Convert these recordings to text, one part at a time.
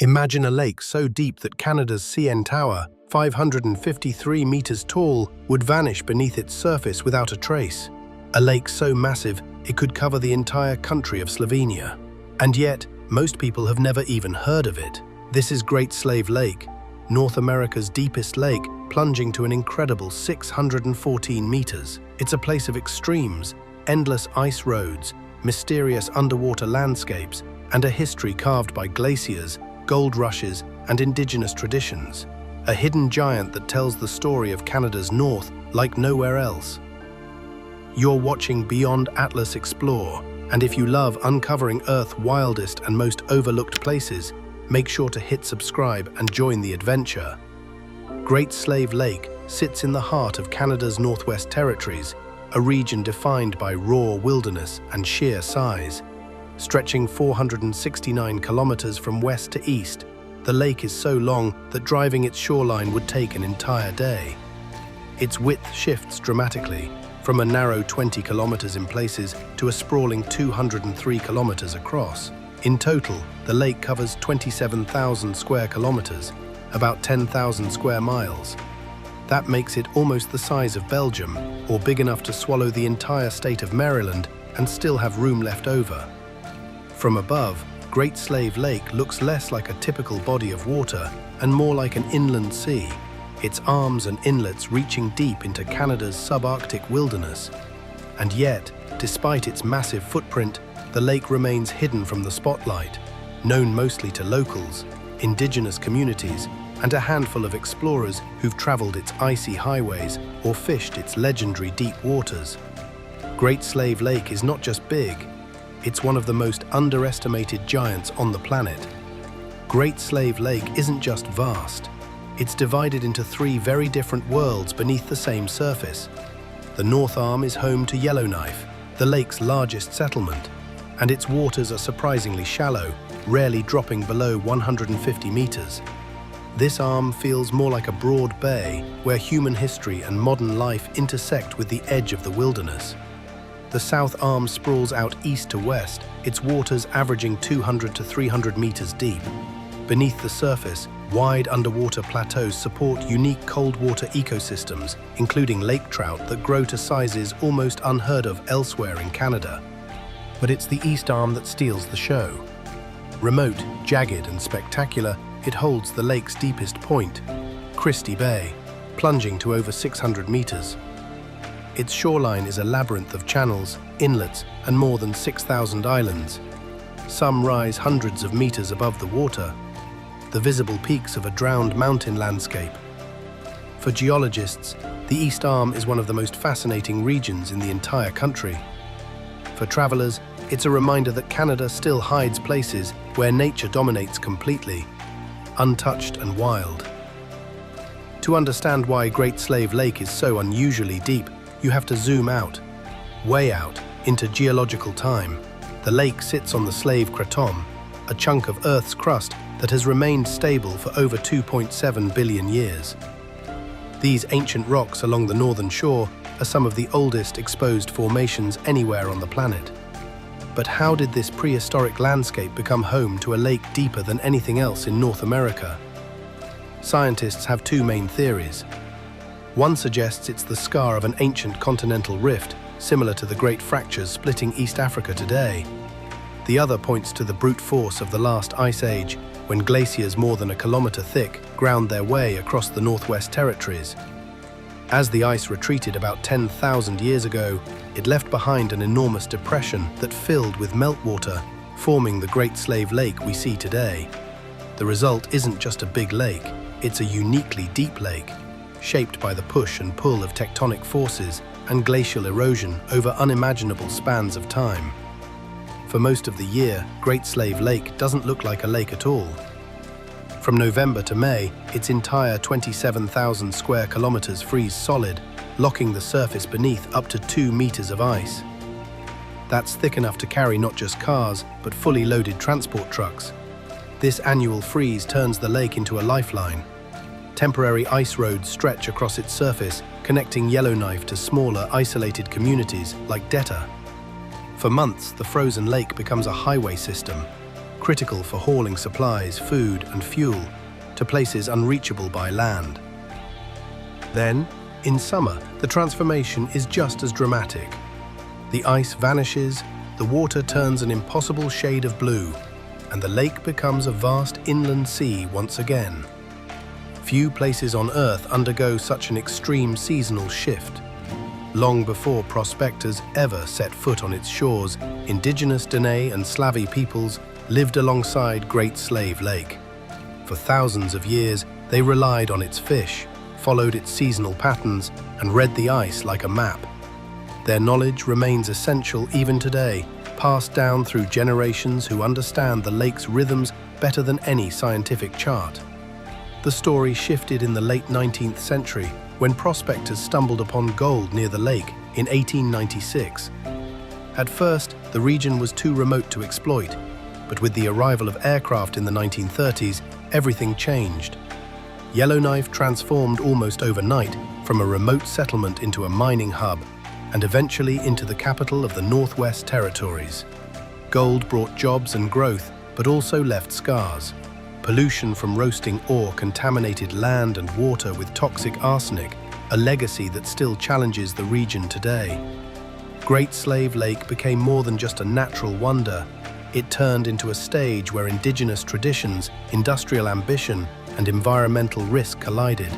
Imagine a lake so deep that Canada's CN Tower, 553 meters tall, would vanish beneath its surface without a trace. A lake so massive it could cover the entire country of Slovenia. And yet, most people have never even heard of it. This is Great Slave Lake, North America's deepest lake, plunging to an incredible 614 meters. It's a place of extremes, endless ice roads, mysterious underwater landscapes, and a history carved by glaciers, gold rushes, and Indigenous traditions. A hidden giant that tells the story of Canada's north like nowhere else. You're watching Beyond Atlas Explore, and if you love uncovering Earth's wildest and most overlooked places, make sure to hit subscribe and join the adventure. Great Slave Lake sits in the heart of Canada's Northwest Territories, a region defined by raw wilderness and sheer size. Stretching 469 kilometers from west to east, the lake is so long that driving its shoreline would take an entire day. Its width shifts dramatically, from a narrow 20 kilometers in places to a sprawling 203 kilometers across. In total, the lake covers 27,000 square kilometers, about 10,000 square miles. That makes it almost the size of Belgium, or big enough to swallow the entire state of Maryland and still have room left over. From above, Great Slave Lake looks less like a typical body of water and more like an inland sea, its arms and inlets reaching deep into Canada's subarctic wilderness. And yet, despite its massive footprint, the lake remains hidden from the spotlight, known mostly to locals, Indigenous communities, and a handful of explorers who've traveled its icy highways or fished its legendary deep waters. Great Slave Lake is not just big, it's one of the most underestimated giants on the planet. Great Slave Lake isn't just vast, it's divided into three very different worlds beneath the same surface. The North Arm is home to Yellowknife, the lake's largest settlement, and its waters are surprisingly shallow, rarely dropping below 150 meters. This arm feels more like a broad bay where human history and modern life intersect with the edge of the wilderness. The South Arm sprawls out east to west, its waters averaging 200 to 300 meters deep. Beneath the surface, wide underwater plateaus support unique cold water ecosystems, including lake trout that grow to sizes almost unheard of elsewhere in Canada. But it's the East Arm that steals the show. Remote, jagged, and spectacular, it holds the lake's deepest point, Christie Bay, plunging to over 600 meters. Its shoreline is a labyrinth of channels, inlets, and more than 6,000 islands. Some rise hundreds of meters above the water, the visible peaks of a drowned mountain landscape. For geologists, the East Arm is one of the most fascinating regions in the entire country. For travelers, it's a reminder that Canada still hides places where nature dominates completely, untouched and wild. To understand why Great Slave Lake is so unusually deep, you have to zoom out, way out, into geological time. The lake sits on the Slave Craton, a chunk of Earth's crust that has remained stable for over 2.7 billion years. These ancient rocks along the northern shore are some of the oldest exposed formations anywhere on the planet. But how did this prehistoric landscape become home to a lake deeper than anything else in North America? Scientists have two main theories. One suggests it's the scar of an ancient continental rift, similar to the great fractures splitting East Africa today. The other points to the brute force of the last ice age, when glaciers more than a kilometer thick ground their way across the Northwest Territories. As the ice retreated about 10,000 years ago, it left behind an enormous depression that filled with meltwater, forming the Great Slave Lake we see today. The result isn't just a big lake, it's a uniquely deep lake, shaped by the push and pull of tectonic forces and glacial erosion over unimaginable spans of time. For most of the year, Great Slave Lake doesn't look like a lake at all. From November to May, its entire 27,000 square kilometers freeze solid, locking the surface beneath up to 2 meters of ice. That's thick enough to carry not just cars, but fully loaded transport trucks. This annual freeze turns the lake into a lifeline. Temporary ice roads stretch across its surface, connecting Yellowknife to smaller, isolated communities like Detta. For months, the frozen lake becomes a highway system. critical for hauling supplies, food, and fuel to places unreachable by land. Then, in summer, the transformation is just as dramatic. The ice vanishes, the water turns an impossible shade of blue, and the lake becomes a vast inland sea once again. Few places on Earth undergo such an extreme seasonal shift. Long before prospectors ever set foot on its shores, Indigenous Dene and Slavi peoples lived alongside Great Slave Lake. For thousands of years, they relied on its fish, followed its seasonal patterns, and read the ice like a map. Their knowledge remains essential even today, passed down through generations who understand the lake's rhythms better than any scientific chart. The story shifted in the late 19th century when prospectors stumbled upon gold near the lake in 1896. At first, the region was too remote to exploit, but with the arrival of aircraft in the 1930s, everything changed. Yellowknife transformed almost overnight from a remote settlement into a mining hub, and eventually into the capital of the Northwest Territories. Gold brought jobs and growth, but also left scars. Pollution from roasting ore contaminated land and water with toxic arsenic, a legacy that still challenges the region today. Great Slave Lake became more than just a natural wonder. It turned into a stage where indigenous traditions, industrial ambition, and environmental risk collided.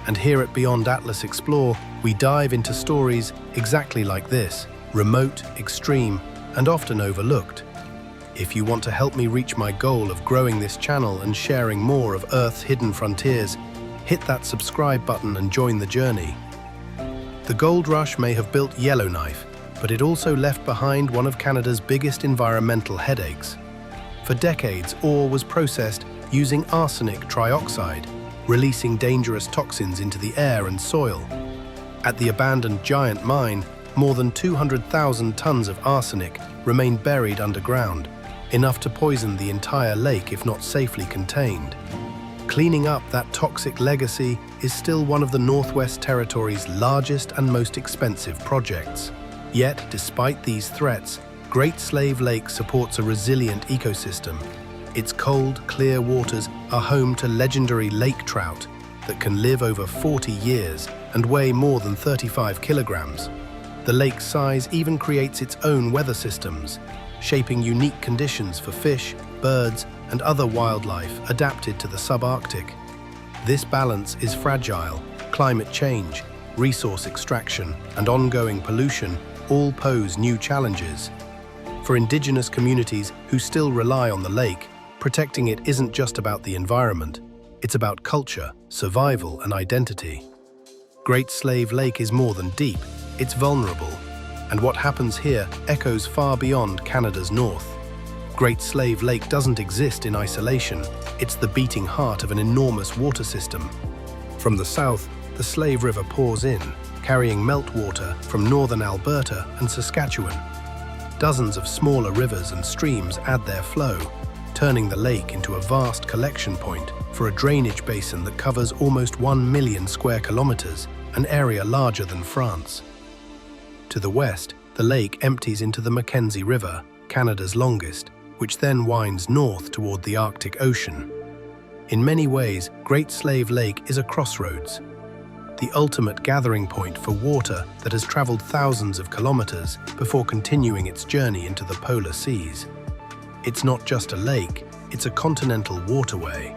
And here at Beyond Atlas Explore, we dive into stories exactly like this, remote, extreme, and often overlooked. If you want to help me reach my goal of growing this channel and sharing more of Earth's hidden frontiers, hit that subscribe button and join the journey. The gold rush may have built Yellowknife, but it also left behind one of Canada's biggest environmental headaches. For decades, ore was processed using arsenic trioxide, releasing dangerous toxins into the air and soil. At the abandoned giant mine, more than 200,000 tons of arsenic remain buried underground, enough to poison the entire lake if not safely contained. Cleaning up that toxic legacy is still one of the Northwest Territories' largest and most expensive projects. Yet, despite these threats, Great Slave Lake supports a resilient ecosystem. Its cold, clear waters are home to legendary lake trout that can live over 40 years and weigh more than 35 kilograms. The lake's size even creates its own weather systems, shaping unique conditions for fish, birds, and other wildlife adapted to the subarctic. This balance is fragile. Climate change, resource extraction, and ongoing pollution all pose new challenges. For indigenous communities who still rely on the lake, protecting it isn't just about the environment, it's about culture, survival, and identity. Great Slave Lake is more than deep, it's vulnerable, and what happens here echoes far beyond Canada's north. Great Slave Lake doesn't exist in isolation, it's the beating heart of an enormous water system. From the south, the Slave River pours in, carrying meltwater from northern Alberta and Saskatchewan. Dozens of smaller rivers and streams add their flow, turning the lake into a vast collection point for a drainage basin that covers almost 1 million square kilometers, an area larger than France. To the west, the lake empties into the Mackenzie River, Canada's longest, which then winds north toward the Arctic Ocean. In many ways, Great Slave Lake is a crossroads, the ultimate gathering point for water that has traveled thousands of kilometers before continuing its journey into the polar seas. It's not just a lake, it's a continental waterway.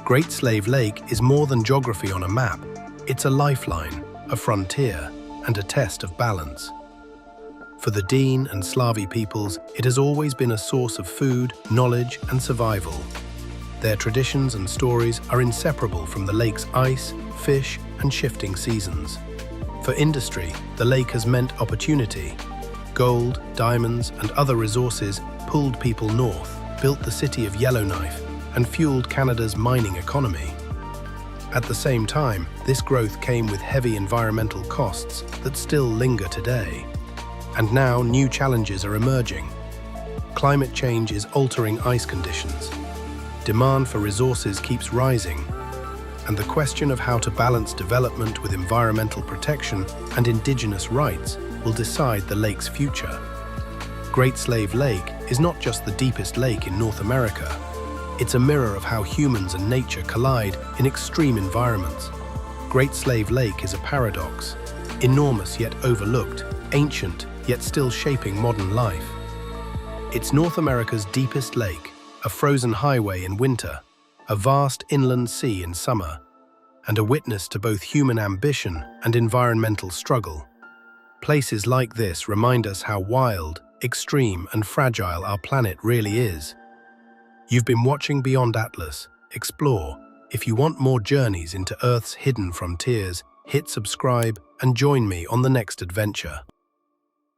Great Slave Lake is more than geography on a map. It's a lifeline, a frontier, and a test of balance. For the Dene and Slavi peoples, it has always been a source of food, knowledge, and survival. Their traditions and stories are inseparable from the lake's ice, fish, and shifting seasons. For industry, the lake has meant opportunity. Gold, diamonds, and other resources pulled people north, built the city of Yellowknife, and fueled Canada's mining economy. At the same time, this growth came with heavy environmental costs that still linger today. And now new challenges are emerging. Climate change is altering ice conditions. Demand for resources keeps rising, and the question of how to balance development with environmental protection and indigenous rights will decide the lake's future. Great Slave Lake is not just the deepest lake in North America. It's a mirror of how humans and nature collide in extreme environments. Great Slave Lake is a paradox, enormous yet overlooked, ancient yet still shaping modern life. It's North America's deepest lake, a frozen highway in winter, a vast inland sea in summer, and a witness to both human ambition and environmental struggle. Places like this remind us how wild, extreme, and fragile our planet really is. You've been watching Beyond Atlas. Explore. If you want more journeys into Earth's hidden frontiers, hit subscribe and join me on the next adventure.